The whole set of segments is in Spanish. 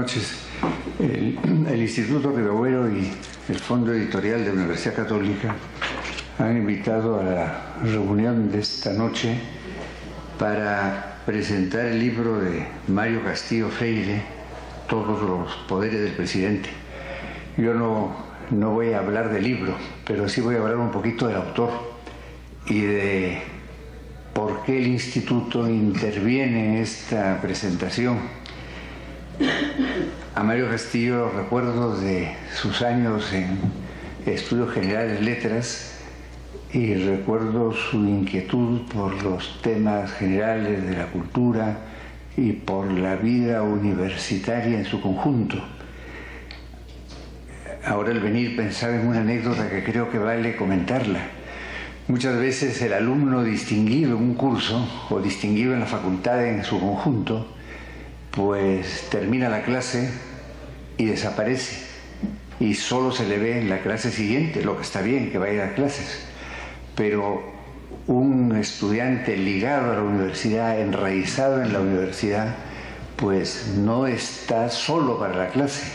noches. El Instituto Ribabuero y el Fondo Editorial de la Universidad Católica han invitado a la reunión de esta noche para presentar el libro de Mario Castillo Freire, Todos los poderes del presidente. Yo no voy a hablar del libro, pero sí voy a hablar un poquito del autor y de por qué el Instituto interviene en esta presentación. A Mario Castillo lo recuerdo de sus años en Estudios Generales Letras y recuerdo su inquietud por los temas generales de la cultura y por la vida universitaria en su conjunto. Ahora al venir pensaba en una anécdota que creo que vale comentarla. Muchas veces el alumno distinguido en un curso o distinguido en la facultad en su conjunto, pues termina la clase y desaparece y solo se le ve en la clase siguiente, lo que está bien, que vaya a clases. Pero un estudiante ligado a la universidad, enraizado en la universidad, pues no está solo para la clase.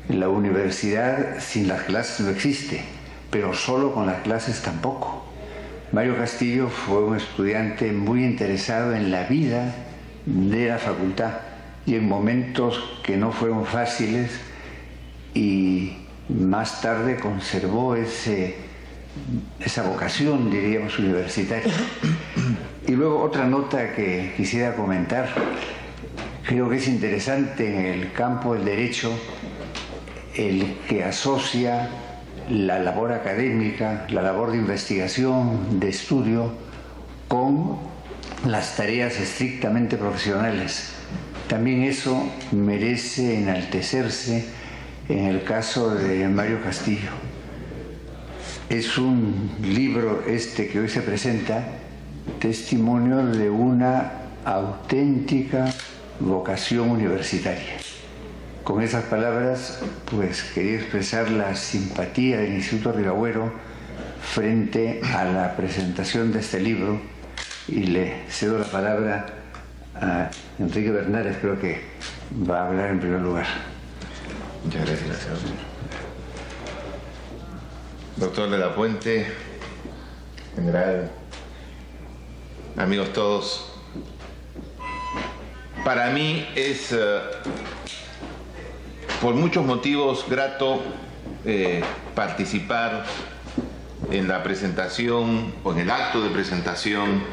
La universidad sin las clases no existe, pero solo con las clases tampoco. Mario Castillo fue un estudiante muy interesado en la vida de la facultad y en momentos que no fueron fáciles, y más tarde conservó esa vocación, diríamos, universitaria. Y luego otra nota que quisiera comentar, creo que es interesante en el campo del derecho, el que asocia la labor académica, la labor de investigación, de estudio, con las tareas estrictamente profesionales. También eso merece enaltecerse en el caso de Mario Castillo. Es un libro que hoy se presenta, testimonio de una auténtica vocación universitaria. Con esas palabras, pues quería expresar la simpatía del Instituto Ribabuero frente a la presentación de este libro y le cedo la palabra a Enrique Bernares, creo que va a hablar en primer lugar. Muchas gracias, señor. Doctor de la Puente, general, amigos todos, para mí es por muchos motivos grato participar en la presentación o en el acto de presentación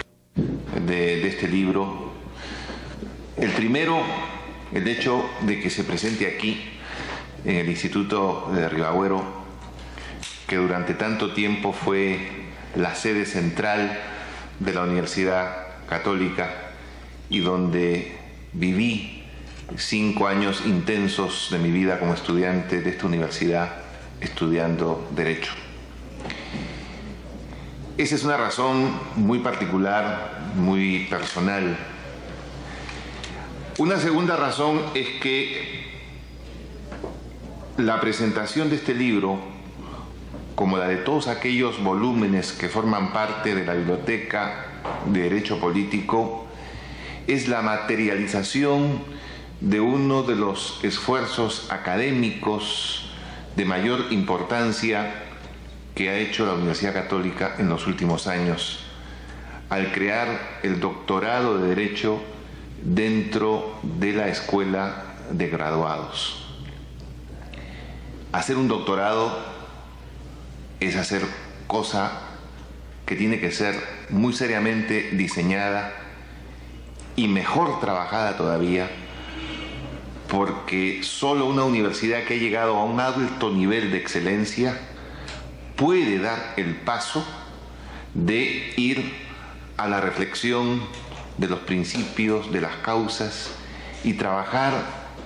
de este libro. El primero, el hecho de que se presente aquí en el Instituto de Ribabuero, que durante tanto tiempo fue la sede central de la Universidad Católica y donde viví 5 años intensos de mi vida como estudiante de esta universidad, estudiando Derecho. Esa es una razón muy particular, muy personal. Una segunda razón es que la presentación de este libro, como la de todos aquellos volúmenes que forman parte de la Biblioteca de Derecho Político, es la materialización de uno de los esfuerzos académicos de mayor importancia que ha hecho la Universidad Católica en los últimos años, al crear el doctorado de Derecho dentro de la Escuela de Graduados. Hacer un doctorado es hacer cosa que tiene que ser muy seriamente diseñada y mejor trabajada todavía, porque solo una universidad que ha llegado a un alto nivel de excelencia puede dar el paso de ir a la reflexión de los principios, de las causas, y trabajar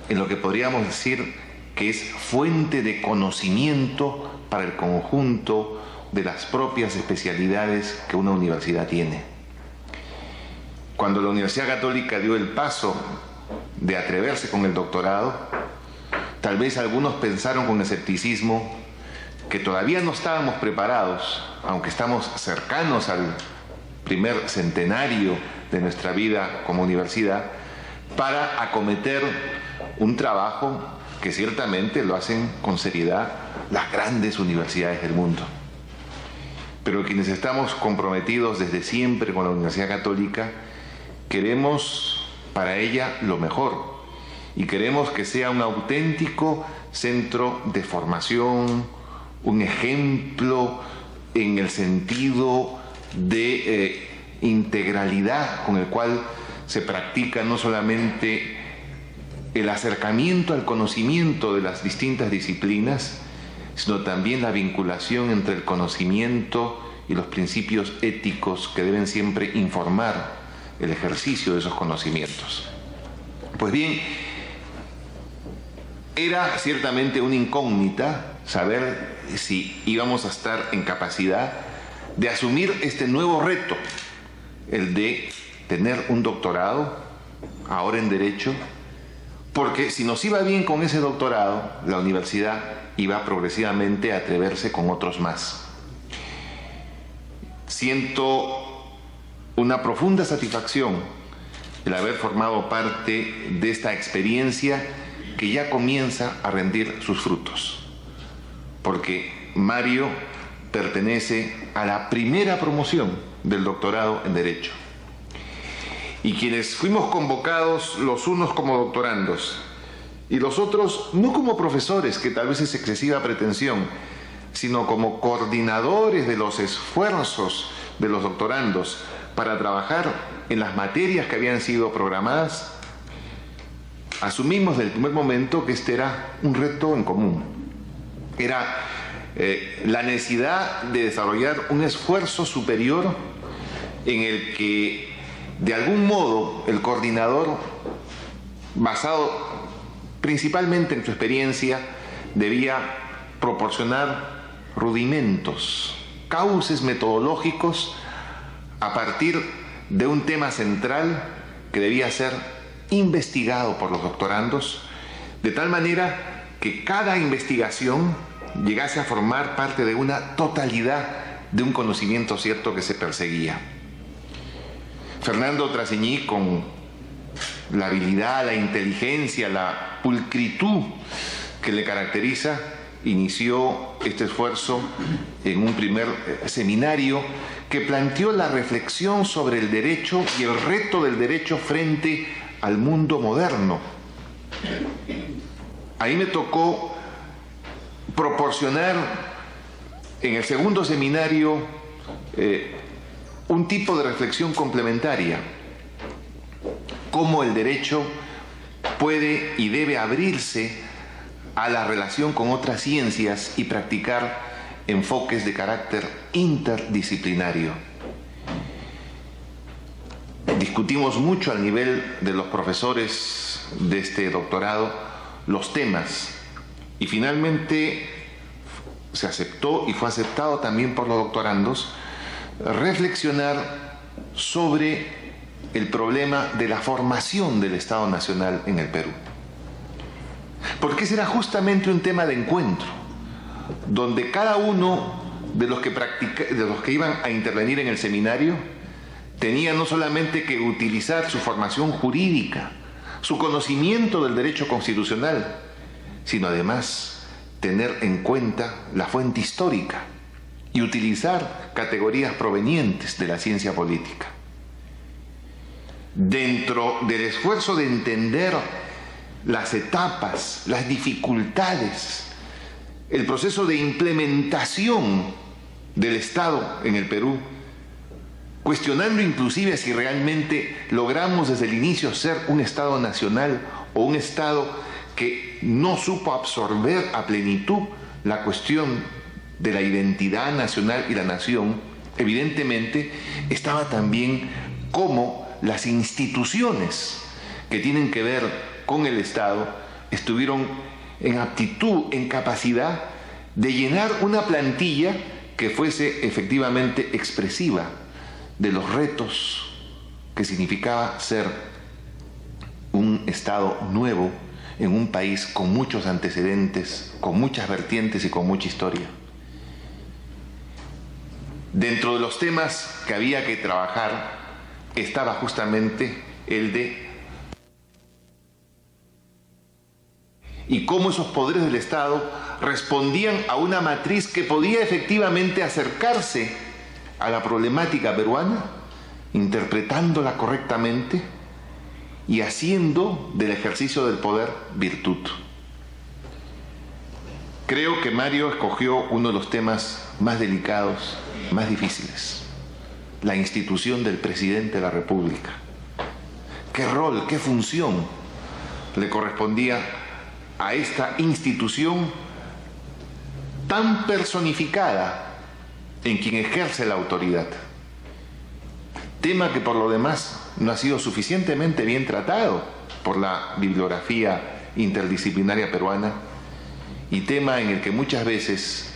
en lo que podríamos decir que es fuente de conocimiento para el conjunto de las propias especialidades que una universidad tiene. Cuando la Universidad Católica dio el paso de atreverse con el doctorado, tal vez algunos pensaron con escepticismo que todavía no estábamos preparados, aunque estamos cercanos al primer centenario de nuestra vida como universidad, para acometer un trabajo que ciertamente lo hacen con seriedad las grandes universidades del mundo. Pero quienes estamos comprometidos desde siempre con la Universidad Católica, queremos para ella lo mejor y queremos que sea un auténtico centro de formación, un ejemplo en el sentido de integralidad con el cual se practica no solamente el acercamiento al conocimiento de las distintas disciplinas, sino también la vinculación entre el conocimiento y los principios éticos que deben siempre informar el ejercicio de esos conocimientos. Pues bien, era ciertamente una incógnita saber si íbamos a estar en capacidad de asumir este nuevo reto, el de tener un doctorado, ahora en Derecho, porque si nos iba bien con ese doctorado, la universidad iba progresivamente a atreverse con otros más. Siento una profunda satisfacción el haber formado parte de esta experiencia que ya comienza a rendir sus frutos, porque Mario pertenece a la primera promoción del doctorado en Derecho. Y quienes fuimos convocados, los unos como doctorandos y los otros no como profesores, que tal vez es excesiva pretensión, sino como coordinadores de los esfuerzos de los doctorandos para trabajar en las materias que habían sido programadas, asumimos desde el primer momento que este era un reto en común. Era la necesidad de desarrollar un esfuerzo superior en el que de algún modo el coordinador, basado principalmente en su experiencia, debía proporcionar rudimentos, cauces metodológicos a partir de un tema central que debía ser investigado por los doctorandos, de tal manera que cada investigación llegase a formar parte de una totalidad de un conocimiento cierto que se perseguía. Fernando Trasiñí, con la habilidad, la inteligencia, la pulcritud que le caracteriza, inició este esfuerzo en un primer seminario que planteó la reflexión sobre el derecho y el reto del derecho frente al mundo moderno. Ahí me tocó proporcionar en el segundo seminario un tipo de reflexión complementaria, cómo el derecho puede y debe abrirse a la relación con otras ciencias y practicar enfoques de carácter interdisciplinario. Discutimos mucho al nivel de los profesores de este doctorado los temas y finalmente se aceptó y fue aceptado también por los doctorandos reflexionar sobre el problema de la formación del Estado Nacional en el Perú. Porque ese era justamente un tema de encuentro, donde cada uno de los que iban a intervenir en el seminario tenía no solamente que utilizar su formación jurídica, su conocimiento del derecho constitucional, sino además tener en cuenta la fuente histórica y utilizar categorías provenientes de la ciencia política. Dentro del esfuerzo de entender las etapas, las dificultades, el proceso de implementación del Estado en el Perú, cuestionando inclusive si realmente logramos desde el inicio ser un Estado nacional o un Estado que no supo absorber a plenitud la cuestión de la identidad nacional y la nación, evidentemente estaba también cómo las instituciones que tienen que ver con el Estado estuvieron en aptitud, en capacidad de llenar una plantilla que fuese efectivamente expresiva de los retos que significaba ser un Estado nuevo en un país con muchos antecedentes, con muchas vertientes y con mucha historia. Dentro de los temas que había que trabajar estaba justamente el de la formación del Estado Nacional en el Perú. Porque ese era justamente un tema de encuentro, donde cada uno de los que iban a intervenir en el seminario tenía no solamente que utilizar su formación jurídica, sino además tener en cuenta la fuente histórica y utilizar categorías provenientes de la ciencia política. y cómo esos poderes del Estado respondían a una matriz que podía efectivamente acercarse a la problemática peruana, interpretándola correctamente y haciendo del ejercicio del poder virtud. Creo que Mario escogió uno de los temas más delicados, más difíciles: la institución del presidente de la República. ¿Qué rol, qué función le correspondía a esta institución tan personificada en quien ejerce la autoridad? Tema que por lo demás no ha sido suficientemente bien tratado por la bibliografía interdisciplinaria peruana, y tema en el que muchas veces,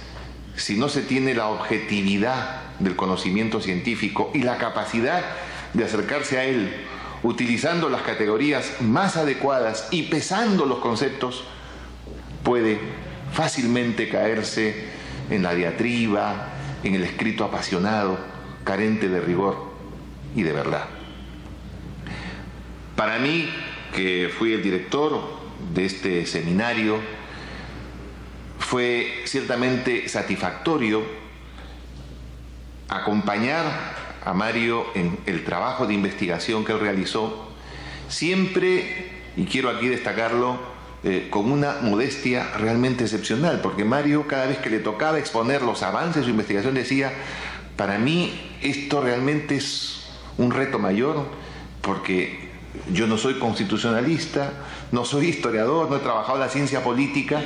si no se tiene la objetividad del conocimiento científico y la capacidad de acercarse a él utilizando las categorías más adecuadas y pesando los conceptos, puede fácilmente caerse en la diatriba, en el escrito apasionado, carente de rigor y de verdad. Para mí, que fui el director de este seminario, fue ciertamente satisfactorio acompañar a Mario en el trabajo de investigación que él realizó, siempre, y quiero aquí destacarlo, con una modestia realmente excepcional, porque Mario, cada vez que le tocaba exponer los avances de su investigación, decía: para mí esto realmente es un reto mayor, porque yo no soy constitucionalista, no soy historiador, no he trabajado la ciencia política,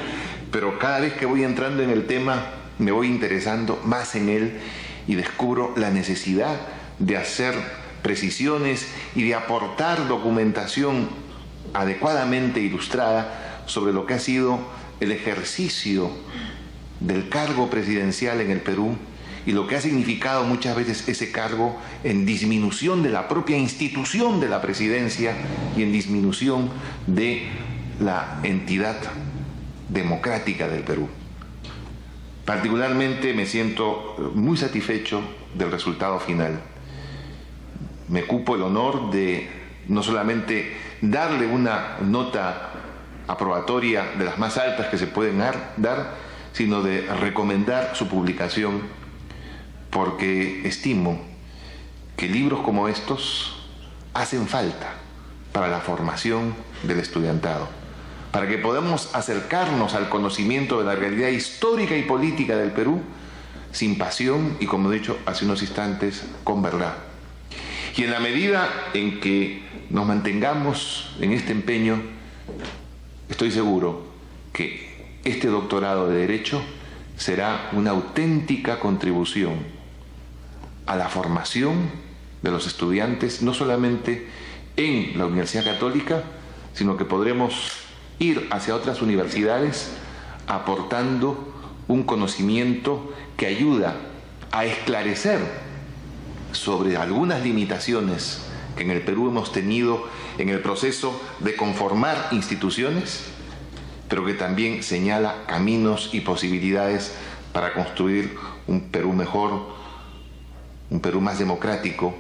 pero cada vez que voy entrando en el tema me voy interesando más en él y descubro la necesidad de hacer precisiones y de aportar documentación adecuadamente ilustrada sobre lo que ha sido el ejercicio del cargo presidencial en el Perú y lo que ha significado muchas veces ese cargo en disminución de la propia institución de la presidencia y en disminución de la entidad democrática del Perú. Particularmente me siento muy satisfecho del resultado final. Me cupo el honor de no solamente darle una nota aprobatoria de las más altas que se pueden dar, sino de recomendar su publicación, porque estimo que libros como estos hacen falta para la formación del estudiantado, para que podamos acercarnos al conocimiento de la realidad histórica y política del Perú sin pasión y, como he dicho hace unos instantes, con verdad. Y en la medida en que nos mantengamos en este empeño, estoy seguro que este doctorado de Derecho será una auténtica contribución a la formación de los estudiantes, no solamente en la Universidad Católica, sino que podremos ir hacia otras universidades aportando un conocimiento que ayuda a esclarecer sobre algunas limitaciones que en el Perú hemos tenido en el proceso de conformar instituciones, pero que también señala caminos y posibilidades para construir un Perú mejor, un Perú más democrático,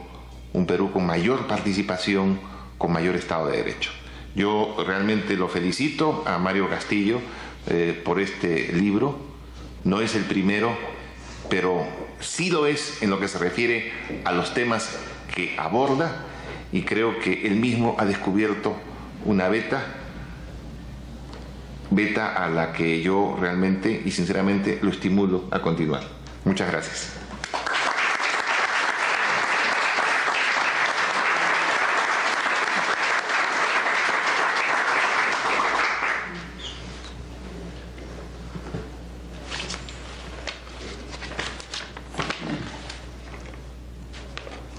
un Perú con mayor participación, con mayor Estado de Derecho. Yo realmente lo felicito a Mario Castillo por este libro. No es el primero, pero sí lo es en lo que se refiere a los temas que aborda, y creo que él mismo ha descubierto una beta a la que yo realmente y sinceramente lo estimulo a continuar. Muchas gracias.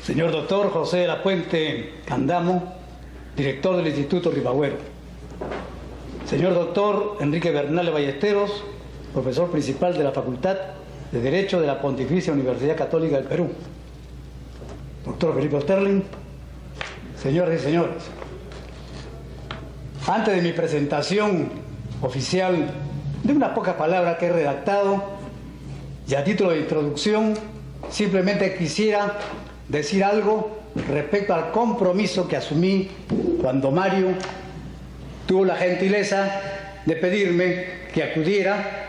Señor doctor José de la Puente Candamo, director del Instituto Ribagüero. Señor doctor Enrique Bernal Ballesteros, profesor principal de la Facultad de Derecho de la Pontificia Universidad Católica del Perú. Doctor Felipe Osterling, señoras y señores. Antes de mi presentación oficial de unas pocas palabras que he redactado, y a título de introducción, simplemente quisiera decir algo respecto al compromiso que asumí cuando Mario tuvo la gentileza de pedirme que acudiera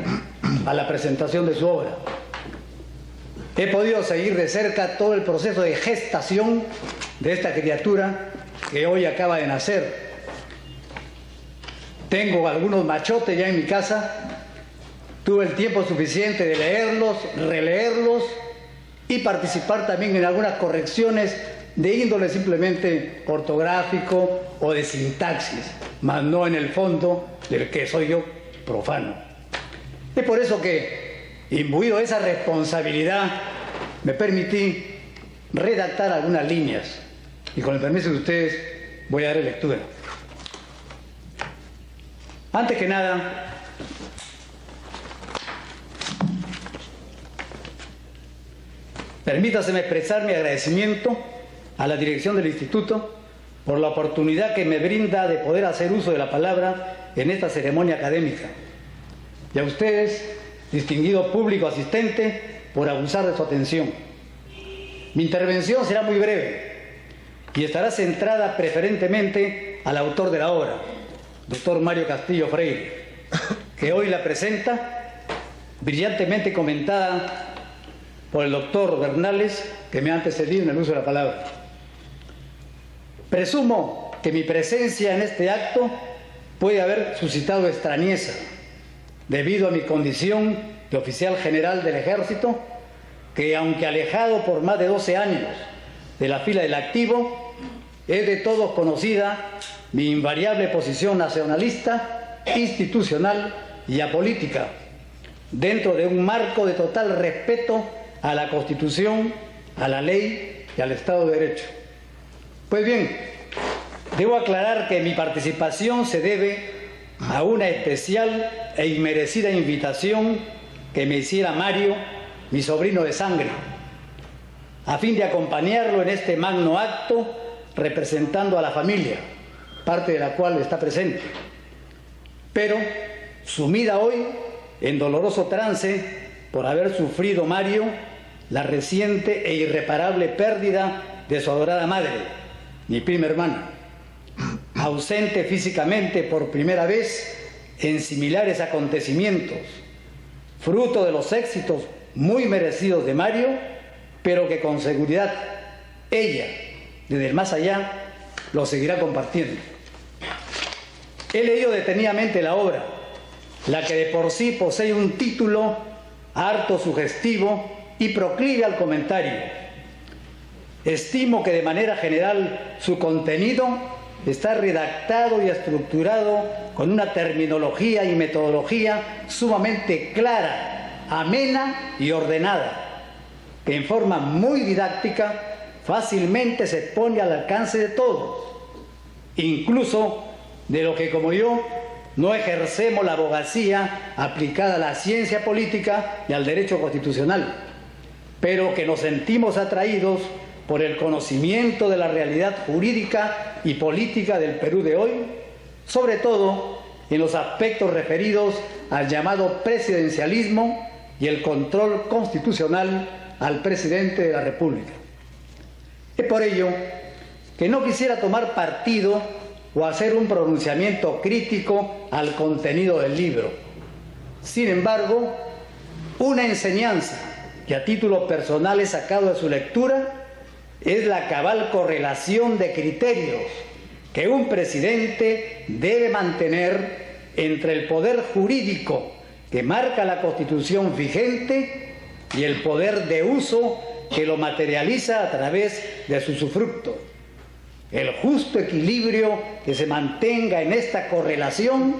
a la presentación de su obra. He podido seguir de cerca todo el proceso de gestación de esta criatura que hoy acaba de nacer. Tengo algunos machotes ya en mi casa. Tuve el tiempo suficiente de leerlos, releerlos y participar también en algunas correcciones de índole simplemente ortográfico o de sintaxis, mas no en el fondo del que soy yo, profano. Es por eso que, imbuido de esa responsabilidad, me permití redactar algunas líneas y con el permiso de ustedes voy a dar lectura. Antes que nada, permítaseme expresar mi agradecimiento a la dirección del Instituto por la oportunidad que me brinda de poder hacer uso de la palabra en esta ceremonia académica. Y a ustedes, distinguido público asistente, por abusar de su atención. Mi intervención será muy breve y estará centrada preferentemente al autor de la obra, doctor Mario Castillo Freire, que hoy la presenta, brillantemente comentada por el doctor Bernales, que me ha antecedido en el uso de la palabra. Presumo que mi presencia en este acto puede haber suscitado extrañeza, debido a mi condición de oficial general del Ejército, que aunque alejado por más de 12 años de la fila del activo, es de todos conocida mi invariable posición nacionalista, institucional y apolítica, dentro de un marco de total respeto a la Constitución, a la ley y al Estado de Derecho. Pues bien, debo aclarar que mi participación se debe a una especial e inmerecida invitación que me hiciera Mario, mi sobrino de sangre, a fin de acompañarlo en este magno acto representando a la familia, parte de la cual está presente, pero sumida hoy en doloroso trance por haber sufrido Mario la reciente e irreparable pérdida de su adorada madre, mi prima hermana, ausente físicamente por primera vez en similares acontecimientos, fruto de los éxitos muy merecidos de Mario, pero que con seguridad ella, desde el más allá, lo seguirá compartiendo. He leído detenidamente la obra, la que de por sí posee un título harto sugestivo y proclive al comentario. Estimo que de manera general su contenido está redactado y estructurado con una terminología y metodología sumamente clara, amena y ordenada, que en forma muy didáctica fácilmente se pone al alcance de todos, incluso de los que como yo no ejercemos la abogacía aplicada a la ciencia política y al derecho constitucional, pero que nos sentimos atraídos por el conocimiento de la realidad jurídica y política del Perú de hoy, sobre todo en los aspectos referidos al llamado presidencialismo y el control constitucional al presidente de la República. Es por ello que no quisiera tomar partido o hacer un pronunciamiento crítico al contenido del libro. Sin embargo, una enseñanza que a título personal he sacado de su lectura es la cabal correlación de criterios que un presidente debe mantener entre el poder jurídico que marca la Constitución vigente y el poder de uso que lo materializa a través de su usufructo. El justo equilibrio que se mantenga en esta correlación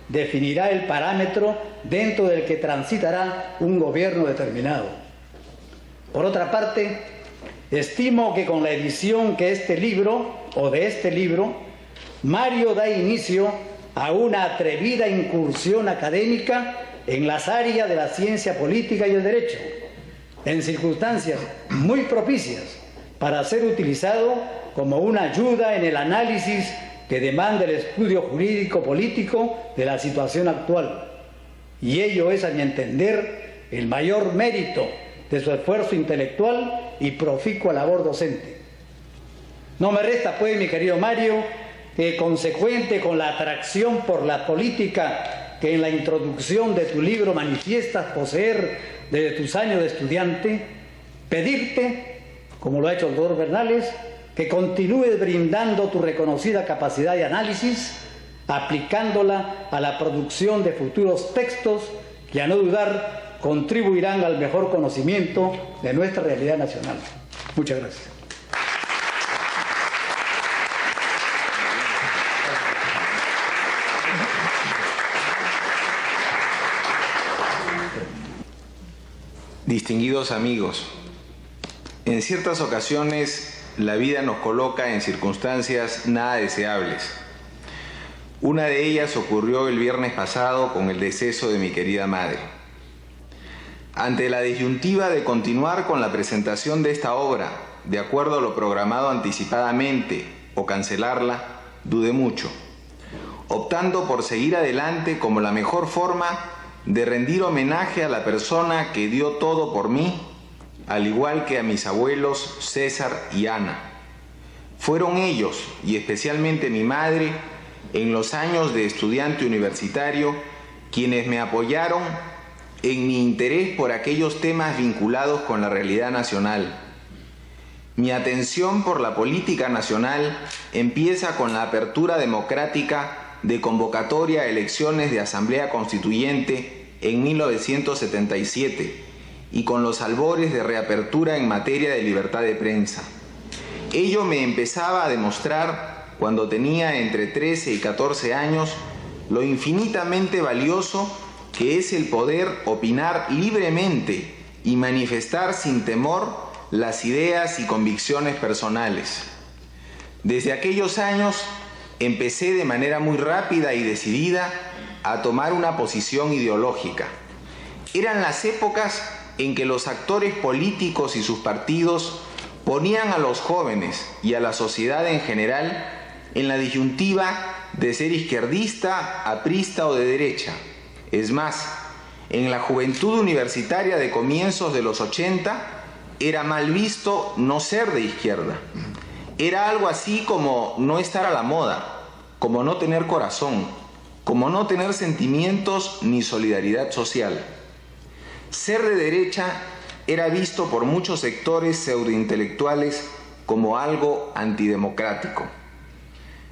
definirá el parámetro dentro del que transitará un gobierno determinado. Por otra parte, estimo que con la edición de este libro, Mario da inicio a una atrevida incursión académica en las áreas de la ciencia política y el derecho, en circunstancias muy propicias para ser utilizado como una ayuda en el análisis que demanda el estudio jurídico-político de la situación actual. Y ello es, a mi entender, el mayor mérito de su esfuerzo intelectual y proficua labor docente. No me resta, pues, mi querido Mario, que consecuente con la atracción por la política que en la introducción de tu libro manifiestas poseer desde tus años de estudiante, pedirte, como lo ha hecho el doctor Bernales, que continúes brindando tu reconocida capacidad de análisis, aplicándola a la producción de futuros textos que, a no dudar, contribuirán al mejor conocimiento de nuestra realidad nacional. Muchas gracias. Distinguidos amigos, en ciertas ocasiones la vida nos coloca en circunstancias nada deseables. Una de ellas ocurrió el viernes pasado con el deceso de mi querida madre. Ante la disyuntiva de continuar con la presentación de esta obra, de acuerdo a lo programado anticipadamente, o cancelarla, dudé mucho, optando por seguir adelante como la mejor forma de rendir homenaje a la persona que dio todo por mí, al igual que a mis abuelos César y Ana. Fueron ellos, y especialmente mi madre, en los años de estudiante universitario, quienes me apoyaron en mi interés por aquellos temas vinculados con la realidad nacional. Mi atención por la política nacional empieza con la apertura democrática de convocatoria a elecciones de Asamblea Constituyente en 1977 y con los albores de reapertura en materia de libertad de prensa. Ello me empezaba a demostrar, cuando tenía entre 13 y 14 años, lo infinitamente valioso que es el poder opinar libremente y manifestar sin temor las ideas y convicciones personales. Desde aquellos años empecé de manera muy rápida y decidida a tomar una posición ideológica. Eran las épocas en que los actores políticos y sus partidos ponían a los jóvenes y a la sociedad en general en la disyuntiva de ser izquierdista, aprista o de derecha. Es más, en la juventud universitaria de comienzos de los 80 era mal visto no ser de izquierda. Era algo así como no estar a la moda, como no tener corazón, como no tener sentimientos ni solidaridad social. Ser de derecha era visto por muchos sectores pseudointelectuales como algo antidemocrático.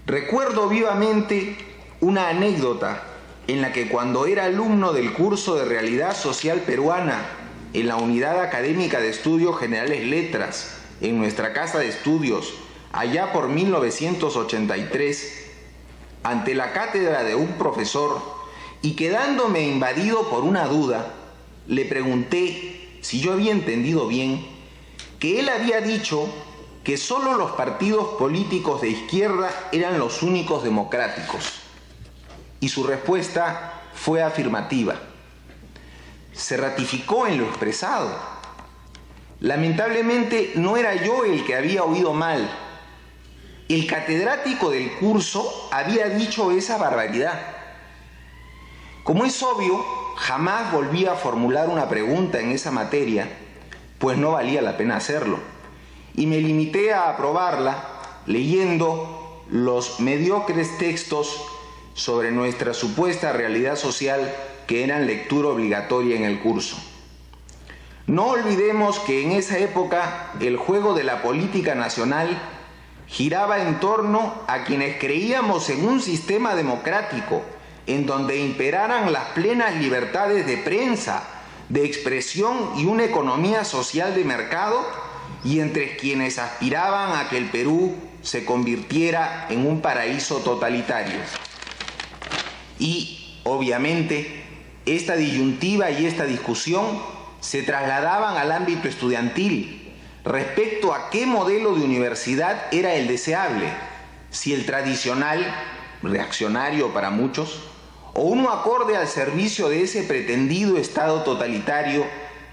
Recuerdo vivamente una anécdota en la que, cuando era alumno del curso de Realidad Social Peruana en la Unidad Académica de Estudios Generales Letras, en nuestra casa de estudios, allá por 1983, ante la cátedra de un profesor, y quedándome invadido por una duda, le pregunté si yo había entendido bien que él había dicho que solo los partidos políticos de izquierda eran los únicos democráticos. Y su respuesta fue afirmativa. Se ratificó en lo expresado. Lamentablemente no era yo el que había oído mal. El catedrático del curso había dicho esa barbaridad. Como es obvio, jamás volví a formular una pregunta en esa materia, pues no valía la pena hacerlo, y me limité a aprobarla leyendo los mediocres textos sobre nuestra supuesta realidad social que eran lectura obligatoria en el curso. No olvidemos que en esa época el juego de la política nacional giraba en torno a quienes creíamos en un sistema democrático en donde imperaran las plenas libertades de prensa, de expresión y una economía social de mercado, y entre quienes aspiraban a que el Perú se convirtiera en un paraíso totalitario. Y, obviamente, esta disyuntiva y esta discusión se trasladaban al ámbito estudiantil respecto a qué modelo de universidad era el deseable, si el tradicional, reaccionario para muchos, o uno acorde al servicio de ese pretendido Estado totalitario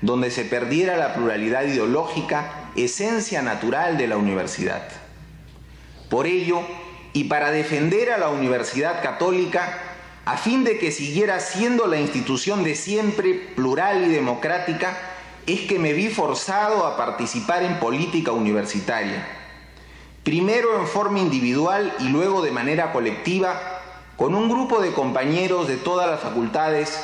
donde se perdiera la pluralidad ideológica, esencia natural de la universidad. Por ello, y para defender a la Universidad Católica, a fin de que siguiera siendo la institución de siempre, plural y democrática, es que me vi forzado a participar en política universitaria. Primero en forma individual y luego de manera colectiva, con un grupo de compañeros de todas las facultades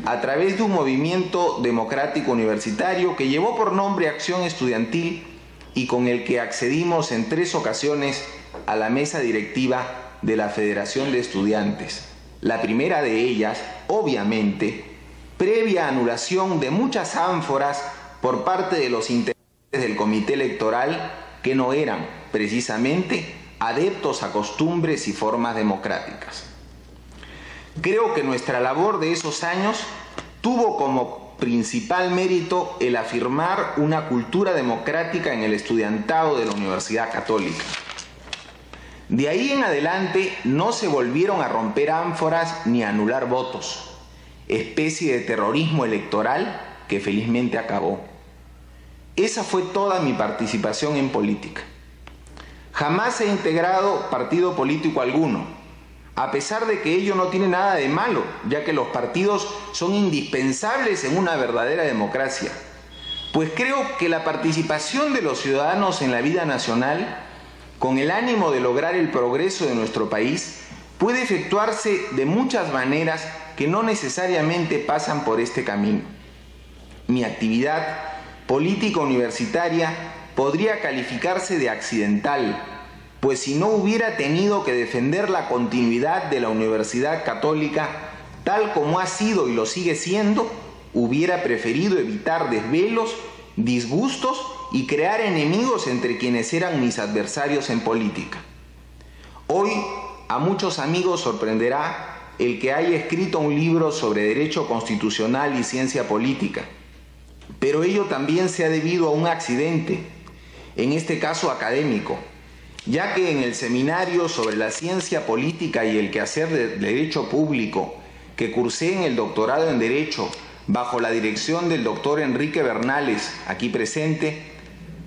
a través de un movimiento democrático universitario que llevó por nombre Acción Estudiantil y con el que accedimos en 3 ocasiones a la mesa directiva de la Federación de Estudiantes. La primera de ellas, obviamente, previa anulación de muchas ánforas por parte de los integrantes del comité electoral que no eran, precisamente, adeptos a costumbres y formas democráticas. Creo que nuestra labor de esos años tuvo como principal mérito el afirmar una cultura democrática en el estudiantado de la Universidad Católica. De ahí en adelante no se volvieron a romper ánforas ni a anular votos, especie de terrorismo electoral que felizmente acabó. Esa fue toda mi participación en política. Jamás he integrado partido político alguno, a pesar de que ello no tiene nada de malo, ya que los partidos son indispensables en una verdadera democracia. Pues creo que la participación de los ciudadanos en la vida nacional, con el ánimo de lograr el progreso de nuestro país, puede efectuarse de muchas maneras que no necesariamente pasan por este camino. Mi actividad política universitaria podría calificarse de accidental, pues si no hubiera tenido que defender la continuidad de la Universidad Católica, tal como ha sido y lo sigue siendo, hubiera preferido evitar desvelos, disgustos y crear enemigos entre quienes eran mis adversarios en política. Hoy a muchos amigos sorprenderá el que haya escrito un libro sobre derecho constitucional y ciencia política, pero ello también se ha debido a un accidente, en este caso académico, ya que en el seminario sobre la ciencia política y el quehacer de derecho público que cursé en el doctorado en Derecho bajo la dirección del doctor Enrique Bernales, aquí presente,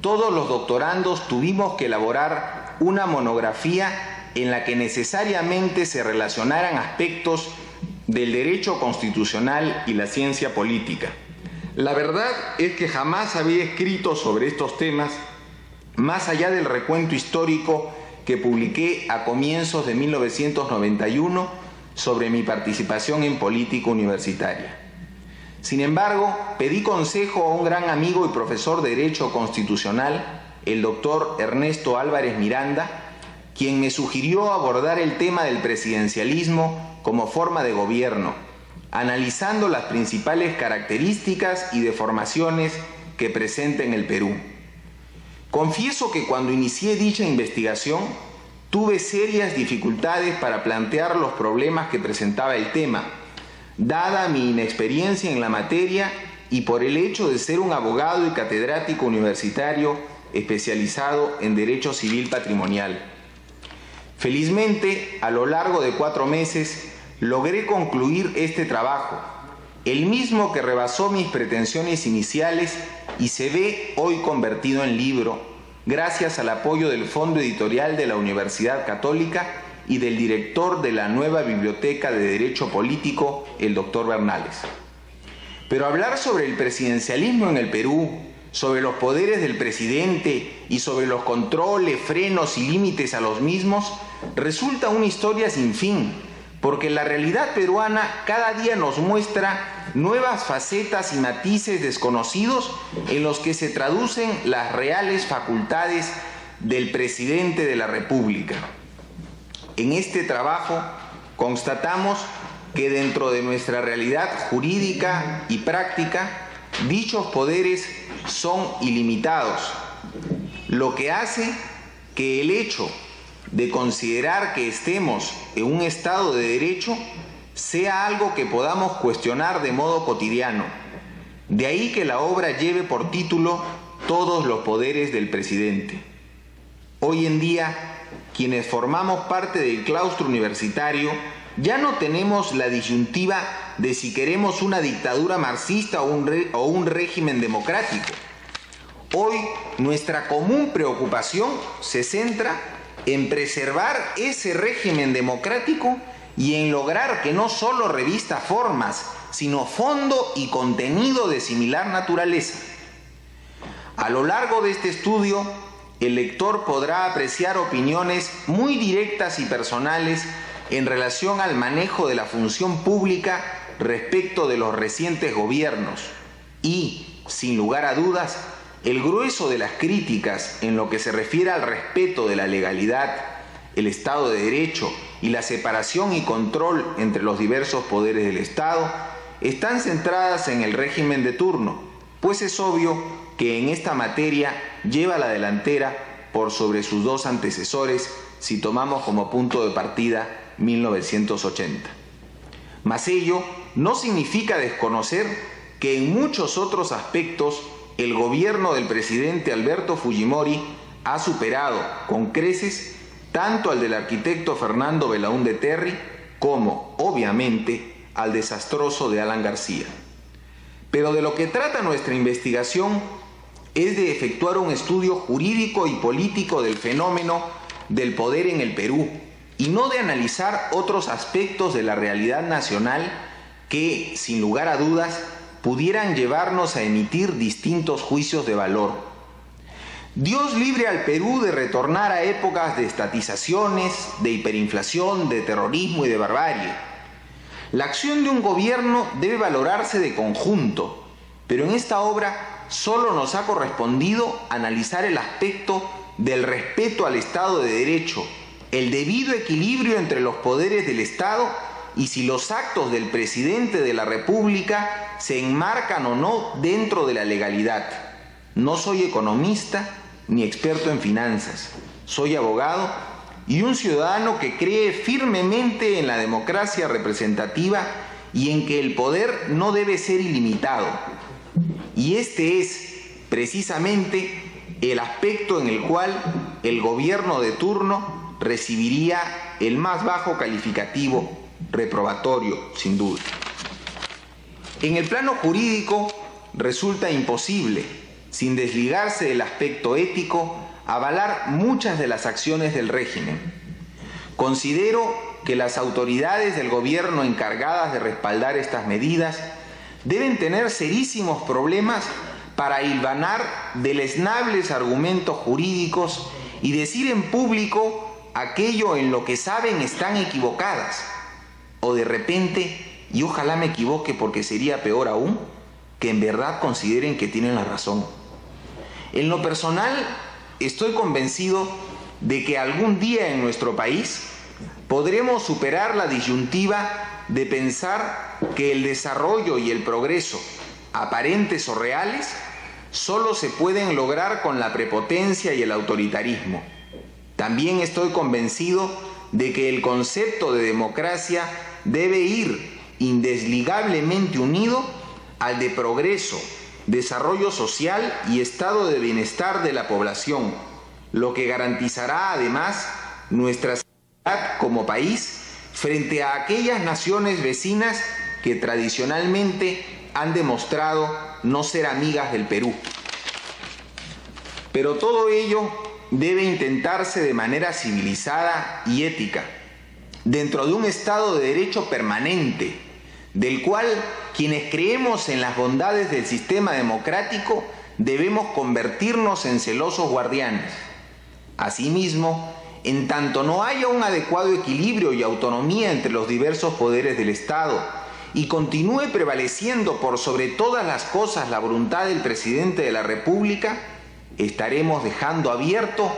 todos los doctorandos tuvimos que elaborar una monografía en la que necesariamente se relacionaran aspectos del derecho constitucional y la ciencia política. La verdad es que jamás había escrito sobre estos temas, más allá del recuento histórico que publiqué a comienzos de 1991 sobre mi participación en política universitaria. Sin embargo, pedí consejo a un gran amigo y profesor de Derecho Constitucional, el doctor Ernesto Álvarez Miranda, quien me sugirió abordar el tema del presidencialismo como forma de gobierno, analizando las principales características y deformaciones que presenta en el Perú. Confieso que cuando inicié dicha investigación, tuve serias dificultades para plantear los problemas que presentaba el tema, dada mi inexperiencia en la materia y por el hecho de ser un abogado y catedrático universitario especializado en Derecho Civil Patrimonial. Felizmente, a lo largo de 4 meses, logré concluir este trabajo, el mismo que rebasó mis pretensiones iniciales y se ve hoy convertido en libro, gracias al apoyo del Fondo Editorial de la Universidad Católica y del director de la nueva Biblioteca de Derecho Político, el doctor Bernales. Pero hablar sobre el presidencialismo en el Perú, sobre los poderes del presidente y sobre los controles, frenos y límites a los mismos, resulta una historia sin fin, porque la realidad peruana cada día nos muestra nuevas facetas y matices desconocidos en los que se traducen las reales facultades del presidente de la República. En este trabajo constatamos que dentro de nuestra realidad jurídica y práctica, dichos poderes son ilimitados, lo que hace que el hecho de considerar que estemos en un Estado de Derecho sea algo que podamos cuestionar de modo cotidiano. De ahí que la obra lleve por título Todos los poderes del presidente. Hoy en día, quienes formamos parte del claustro universitario, ya no tenemos la disyuntiva de si queremos una dictadura marxista o un régimen democrático. Hoy, nuestra común preocupación se centra en preservar ese régimen democrático y en lograr que no solo revista formas, sino fondo y contenido de similar naturaleza. A lo largo de este estudio, el lector podrá apreciar opiniones muy directas y personales en relación al manejo de la función pública respecto de los recientes gobiernos y, sin lugar a dudas, el grueso de las críticas en lo que se refiere al respeto de la legalidad, el Estado de Derecho y la separación y control entre los diversos poderes del Estado están centradas en el régimen de turno, pues es obvio que en esta materia lleva la delantera por sobre sus dos antecesores si tomamos como punto de partida 1980. Mas ello no significa desconocer que en muchos otros aspectos el gobierno del presidente Alberto Fujimori ha superado con creces tanto al del arquitecto Fernando Belaúnde Terry como, obviamente, al desastroso de Alan García. Pero de lo que trata nuestra investigación es de efectuar un estudio jurídico y político del fenómeno del poder en el Perú y no de analizar otros aspectos de la realidad nacional que, sin lugar a dudas, pudieran llevarnos a emitir distintos juicios de valor. Dios libre al Perú de retornar a épocas de estatizaciones, de hiperinflación, de terrorismo y de barbarie. La acción de un gobierno debe valorarse de conjunto, pero en esta obra solo nos ha correspondido analizar el aspecto del respeto al Estado de Derecho, el debido equilibrio entre los poderes del Estado y si los actos del presidente de la República se enmarcan o no dentro de la legalidad. No soy economista ni experto en finanzas, soy abogado y un ciudadano que cree firmemente en la democracia representativa y en que el poder no debe ser ilimitado. Y este es, precisamente, el aspecto en el cual el gobierno de turno recibiría el más bajo calificativo, reprobatorio, sin duda. En el plano jurídico resulta imposible, sin desligarse del aspecto ético, avalar muchas de las acciones del régimen. Considero que las autoridades del gobierno encargadas de respaldar estas medidas deben tener serísimos problemas para hilvanar deleznables argumentos jurídicos y decir en público aquello en lo que saben están equivocadas. O de repente, y ojalá me equivoque porque sería peor aún, que en verdad consideren que tienen la razón. En lo personal, estoy convencido de que algún día en nuestro país podremos superar la disyuntiva de pensar que el desarrollo y el progreso, aparentes o reales, solo se pueden lograr con la prepotencia y el autoritarismo. También estoy convencido de que el concepto de democracia debe ir indesligablemente unido al de progreso, desarrollo social y estado de bienestar de la población, lo que garantizará además nuestra seguridad como país frente a aquellas naciones vecinas que tradicionalmente han demostrado no ser amigas del Perú. Pero todo ello debe intentarse de manera civilizada y ética, dentro de un Estado de Derecho permanente, del cual quienes creemos en las bondades del sistema democrático debemos convertirnos en celosos guardianes. Asimismo, en tanto no haya un adecuado equilibrio y autonomía entre los diversos poderes del Estado y continúe prevaleciendo por sobre todas las cosas la voluntad del presidente de la República, estaremos dejando abierto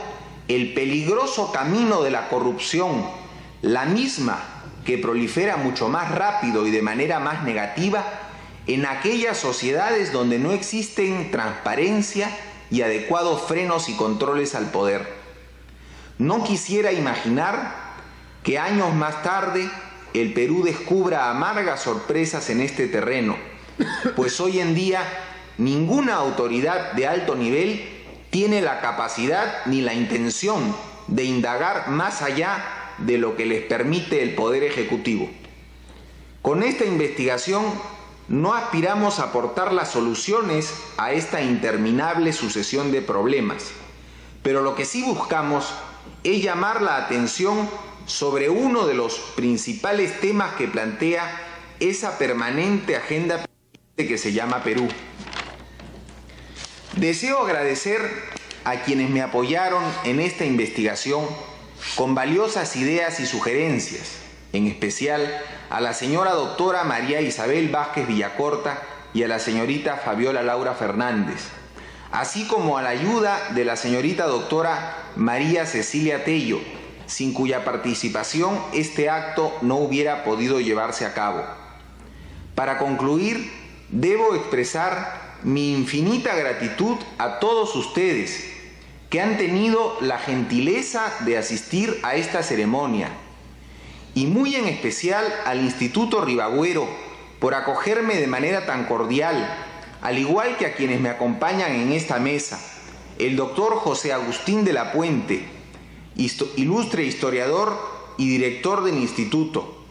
el peligroso camino de la corrupción, la misma que prolifera mucho más rápido y de manera más negativa en aquellas sociedades donde no existen transparencia y adecuados frenos y controles al poder. No quisiera imaginar que años más tarde el Perú descubra amargas sorpresas en este terreno, pues hoy en día ninguna autoridad de alto nivel tiene la capacidad ni la intención de indagar más allá de lo que les permite el Poder Ejecutivo. Con esta investigación no aspiramos a aportar las soluciones a esta interminable sucesión de problemas, pero lo que sí buscamos es llamar la atención sobre uno de los principales temas que plantea esa permanente agenda que se llama Perú. Deseo agradecer a quienes me apoyaron en esta investigación con valiosas ideas y sugerencias, en especial a la señora doctora María Isabel Vázquez Villacorta y a la señorita Fabiola Laura Fernández, así como a la ayuda de la señorita doctora María Cecilia Tello, sin cuya participación este acto no hubiera podido llevarse a cabo. Para concluir, debo expresar mi infinita gratitud a todos ustedes que han tenido la gentileza de asistir a esta ceremonia, y muy en especial al Instituto Ribagüero por acogerme de manera tan cordial, al igual que a quienes me acompañan en esta mesa, el doctor José Agustín de la Puente, ilustre historiador y director del instituto,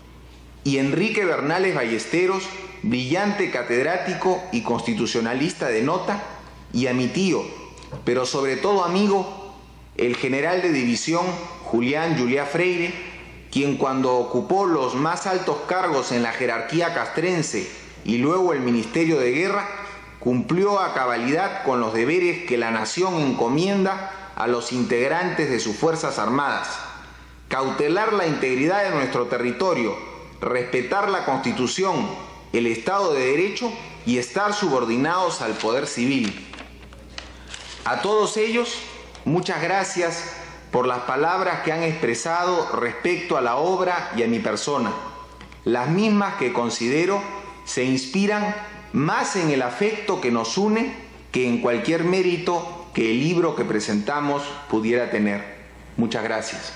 y Enrique Bernales Ballesteros, brillante catedrático y constitucionalista de nota, y a mi tío, pero sobre todo amigo, el general de división Julián Juliá Freire, quien cuando ocupó los más altos cargos en la jerarquía castrense y luego el Ministerio de Guerra, cumplió a cabalidad con los deberes que la nación encomienda a los integrantes de sus Fuerzas Armadas: cautelar la integridad de nuestro territorio, respetar la Constitución, el Estado de Derecho y estar subordinados al poder civil. A todos ellos, muchas gracias por las palabras que han expresado respecto a la obra y a mi persona, las mismas que considero se inspiran más en el afecto que nos une que en cualquier mérito que el libro que presentamos pudiera tener. Muchas gracias.